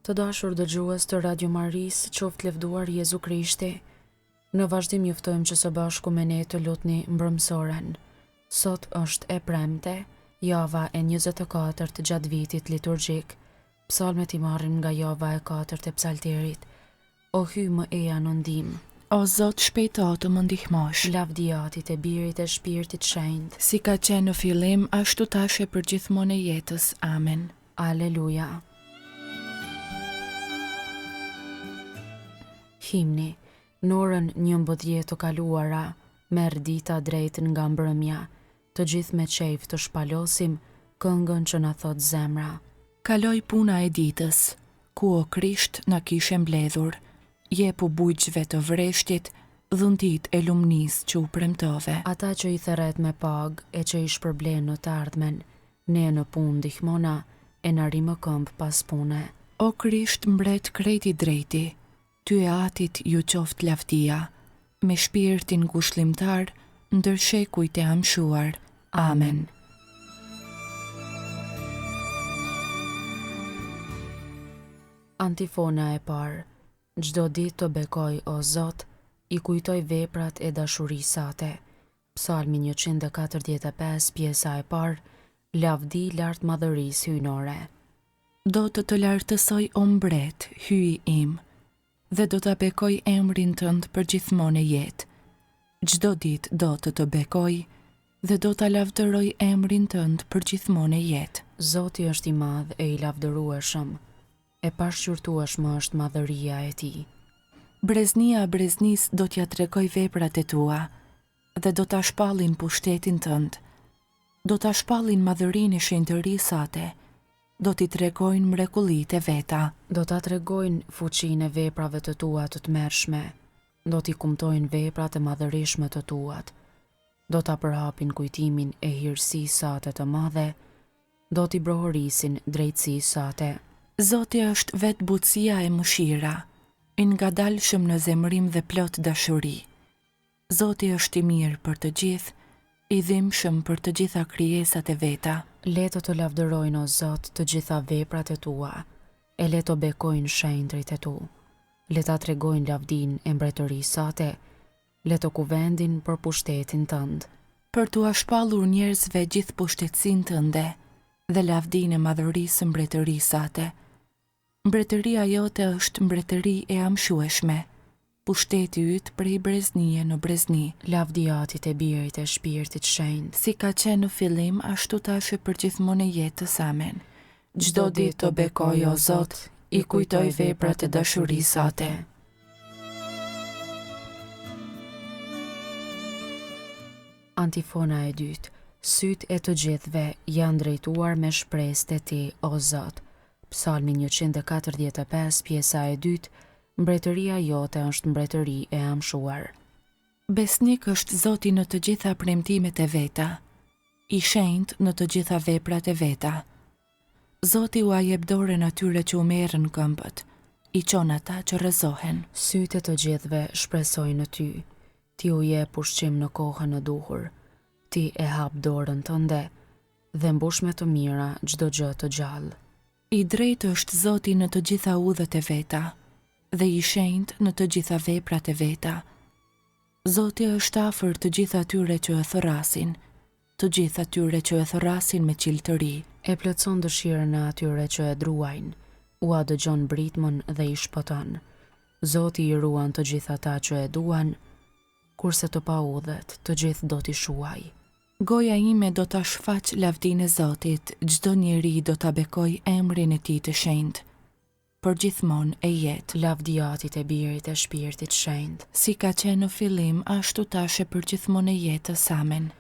Të dashur dëgjues të Radio Maris, qoftë lëvduar Jezu Krishti. Në vazhdim juftojmë që së bashku me ne të lutni mbrëmsoren. Sot është e premte, java e 24 gjatë vitit liturgjik. Psalmet i marrin nga java e 4 e psalterit. O hy më eja në ndim. O Zot, shpejto të më ndihmosh. Lavdiatit e Birit e Shpirtit Shenjtë. Si ka qenë në fillim, ashtu tash e për gjithmonë e jetës. Amen. Aleluja. Himni. Në orën 11 të kaluara, merr dita drejt nga mbrëmja, të gjithë me qejf të shpalosim këngën që na thot zemra. Kaloi puna e ditës, ku o Krisht na kishe mbledhur, jepu bujqve të vreshtit, dhuntit e lumnis që u premtove. Ata që i theret me pag e që i shpërblen në të ardhmen, ne në punë ndihmona e na rimë këmbë pas pune. O Krisht mbret krejti drejti, ty e atit ju qoft lavdia, me shpirtin ngushëllimtar, ndër shekujt e amshuar. Amen. Antifona e parë. Çdo ditë të bekoj o Zot, i kujtoj veprat e dashurisë sate. Psalmi 145, pjesa e parë, lavdi lart madhërisë hyjnore. Do të lartësoj o mbret, hyj im, dhe do të bekoj emrin tënd për gjithmonë e jetë. Çdo ditë do të bekoj dhe do të lavdëroj emrin tënd për gjithmonë e jetë. Zoti është i madh e i lavdërueshëm, e pashqyrtueshme është madhëria e tij. Breznia breznis do t'ja tregoj veprat e tua dhe do t'a shpallin pushtetin tënd. Do t'a shpallin madhërinë e shenjtërisë sate. Do t'i tregojnë mrekullitë e veta. Do t'a tregojnë fuqinë e veprave të tua të tmerrshme. Do t'i kumtojnë veprat e madhërishme të tuat. Do t'a përhapin kujtimin e hirësisë sate të madhe. Do t'i brohorisin drejtësisë sate. Zoti është vetë butësia e mëshira, i ngadalshëm në zemrim dhe plot dashuri. Zoti është i mirë për të gjithë, i dhimbshëm për të gjitha krijesat e veta. Le të lavdërojnë o Zot të gjitha veprat e tua, e le të bekojnë shenjtërit e tu. Le ta tregojnë lavdinë e mbretërisë sate, le të kuvendin për pushtetin tënd. Për t'u shpallur njerëzve gjithë pushtetësinë tënde dhe lavdinë e madhërisë mbretërisë sate. Mbretëria jote është mbretëri e amshueshme, pushteti yt prej breznie në brezni. Lavdiatit e Birit e Shpirtit Shenjtë. Si ka qenë në fillim, ashtu tash e për gjithmonë e jetës. Amen. Çdo ditë të bekoj o Zot, i kujtoj veprat e dashurisë sate. Antifona e dytë. Sytë e të gjithëve janë drejtuar me shpresë te ti o Zot. Psalmi 145, pjesa e dytë, mbretëria jote është mbretëri e amshuar. Besnik është Zoti në të gjitha premtimet e veta, i shenjtë në të gjitha veprat e veta. Zoti u jep dorën atyre që u merren këmbët, i çon ata që rrezohen. Sytë e të gjithëve shpresojnë në ty, ti u jep ushqim në kohën e duhur, ti e hap dorën tënde dhe mbush me të mira çdo gjë të gjallë. I drejtë është Zoti në të gjitha udhët e veta, dhe i shenjtë në të gjitha veprat e veta. Zoti është afër të gjithë atyre që e thërrasin, të gjithë atyre që e thërrasin me qiltëri. E plotson dëshirën e atyre që e druajnë, u dëgjon britmën dhe i shpëton. Zoti i ruan të gjithë ata që e duan, kurse të paudhët të gjithë do t'i shuaj. Goja ime do t'a shfaq lavdinë e Zotit, çdo njeri do t'a bekoj emrin e tij të shenjtë. Për gjithmonë e jetë. Lavdiatit e Birit e Shpirtit Shenjtë. Si ka qenë në fillim, ashtu tash e për gjithmonë e jetës. Amen.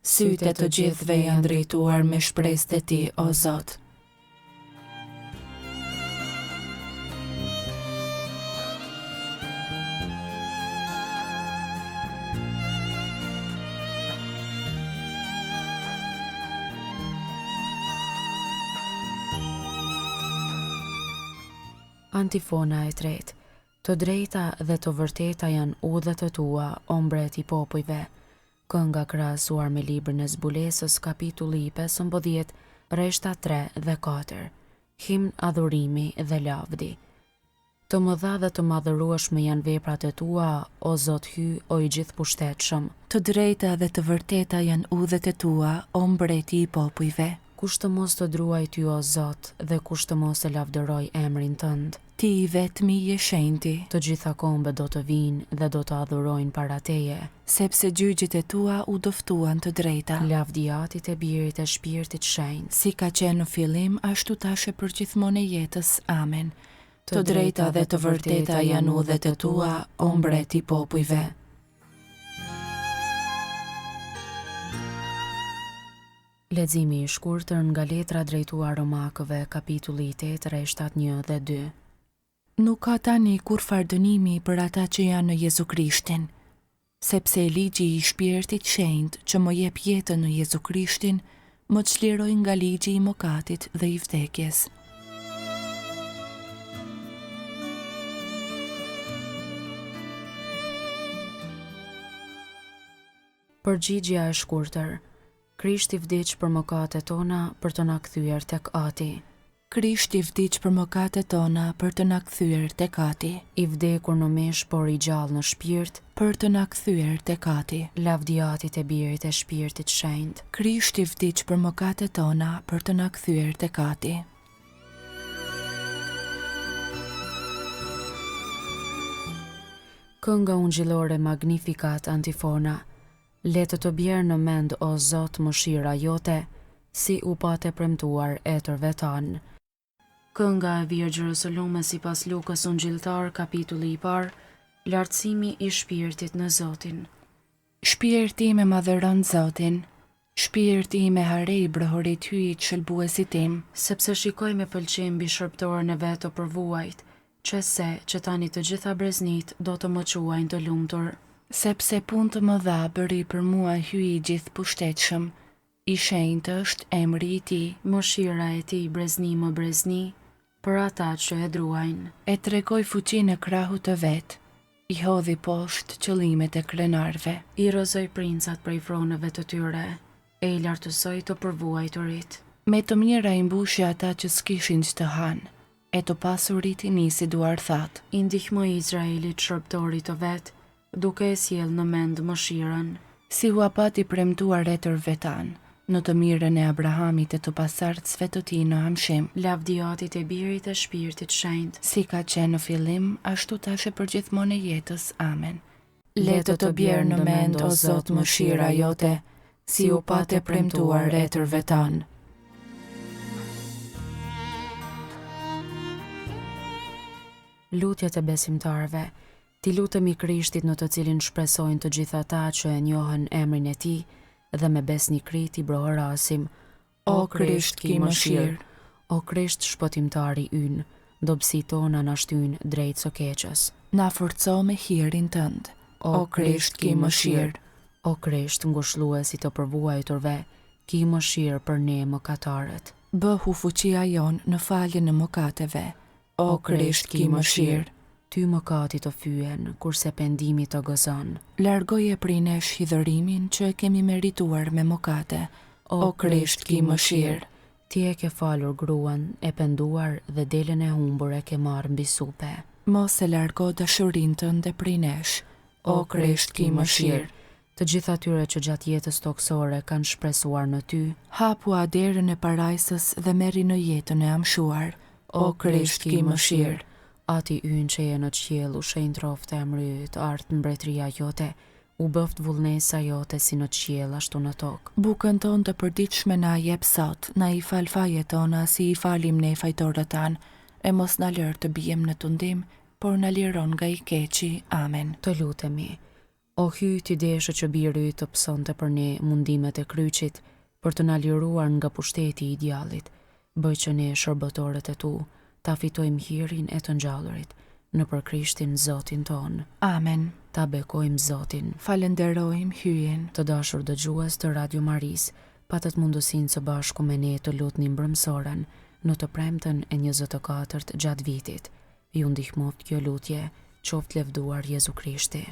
Sytë e të gjithëve janë drejtuar me shpresë te ti o Zot. Antifona e tretë. Të drejta dhe të vërteta janë udhët e tua, o mbret i popujve. Kënga krahasuar me librin e zbulesës, kapitulli 15, rreshta 3 dhe 4. himn adhurimi dhe lavdi. Të mëdha dhe të madhërueshme janë veprat e tua, o Zot hy, o i gjithë pushtetshëm. Të drejta dhe të vërteta janë udhët e tua, o mbreti i popujve. Kush të mos të druaj ty, o Zot, dhe kush të mos të lavdëroj emrin tënd. Ti i vetmi je shenjti, Të gjitha kombët do të vinë dhe do të adhurojnë para teje. sepse gjyqjet e tua u doftuan të drejta. Lavdi Atit e Birit e Shpirtit Shenjtë. Si ka qenë në fillim, ashtu tash e për gjithmonë e jetës. Amen. Të drejta dhe të vërteta janë udhët e tua, o mbreti i popujve. Leximi i shkurtër nga letra drejtuar Romakëve, kapitulli 8, rreshtat 1 dhe 2. Nuk ka tani kur fardënimi për ata që janë në Jezu Krishtin, sepse ligji i Shpirtit Shenjtë që më jep jetën në Jezu Krishtin, më çliroi nga ligji i mëkatit dhe i vdekjes. Përgjigjja e shkurtër. Krishti vdiq për mëkatet tona për të na kthyer tek Ati. Krishti vdiq për mëkatet tona për të na kthyer tek Ati, I vdekur në mesh por i gjallë në shpirt, për të na kthyer tek Ati. lavdi Atit e Birit e Shpirtit Shenjtë. Krishti vdiq për mëkatet tona për të na kthyer tek Ati. Kënga ungjillore Magnificat antifona. Le të bjerë në mend, o Zot, mëshira jote, si u pate premtuar etërve tanë. Kënga e Virgjërës së Lume sipas Lukës ungjilltar, kapitulli i parë, lartësimi i shpirtit në Zotin. Shpirti im e madhëron Zotin, shpirti im e harej brohorit hyjit shëlbuesit tim, Sepse shikoj me pëlqim mbi shërbëtorën e vet të përvuajt, që tani të gjitha breznit do të më quajnë të lumtur. sepse punë të mëdha bëri për mua hyji gjithë pushtetshëm, i shenjtë është emri i tij, Mëshira e tij brezni më brezni, për ata që e druajnë. e tregoi fuqinë e krahut të vet, i hodhi poshtë qëllimet e krenarve. I rrëzoi princat prej fronëve të tyre, e i lartësoi të përvuajturit. Me të mira i mbushi ata që s'kishin që të hanë, e të pasurit i nisi duar thatë. I ndihmoi Izraelit shërbëtorit të vet, duke e sjell në mend mëshirën. Si u apati premtuar etërve tanë, në të mirën e Abrahamit e të pasardhësve të tij në Hamshim, Lavdi Atit e Birit e Shpirtit Shenjtë. si ka qenë në fillim, ashtu tash e për gjithmonë e jetës. Amen. Le të bjerë në mend, o Zot, mëshira jote, si u pate premtuar etërve tanë. Lutjet e besimtarëve. Ti lutemi Krishtit në të cilin shpresojnë të gjitha ata që e njohën emrin e tij dhe me besnikëri ti brohorasim. O Krisht, ki mëshirë. O Krisht shpëtimtari ynë, dobësitë tona na shtyn drejt së keqës. Na forco me hirin tënd. O Krisht, ki mëshirë. O Krisht ngushëlluesi të përvuajturve, ki mëshirë për ne mëkatarët. Bëhu fuqia jon në faljen e mëkateve. O Krisht, ki mëshirë. Ty mëkati të fyen, kurse pendimi të gëzon. Largoje prej nesh hidhërimin që e kemi merituar me mëkate. O Krisht, ki mëshirë. Ti e ke falur gruan, e penduar dhe delën e humbur e ke marrë mbi supe. Mos e largo dashurinë tënde prej nesh. O Krisht, ki mëshirë. Të gjitha atyre që gjatë jetës toksore kanë shpresuar në ty, Hapu derën e parajsës dhe merri në jetën e amshuar. O Krisht, ki mëshirë. Ati ynë që je në qiell, u shenjë troftë e mryt, art mbretëria jote, u bëft vullnesa jote si në qiell ashtu në tokë. Bukën tonë të përditshme na jep sot, na i fal fajet tona si i falim ne fajtorët tanë, e mos na lër të bijem në tundim, por na liron nga i keqi. Amen. Të lutemi. O hyj ti deshe që biri të pësonte për ne mundimet e kryqit, për të na liruar nga pushteti i djallit. Bëj që ne shërbëtorët e tu, ta fitojmë hirin e të ngjallurit, në për Krishtin Zotin ton. Amen. Ta bekojmë Zotin. Falenderojmë hyen. Të dashur dëgjues të Radio Maris, patët mundësinë së bashku me ne të lutni mbrëmsoren në të premten e 24 gjatë vitit. Ju ndihmoft kjo lutje, qoftë lëvduar Jezu Krishti.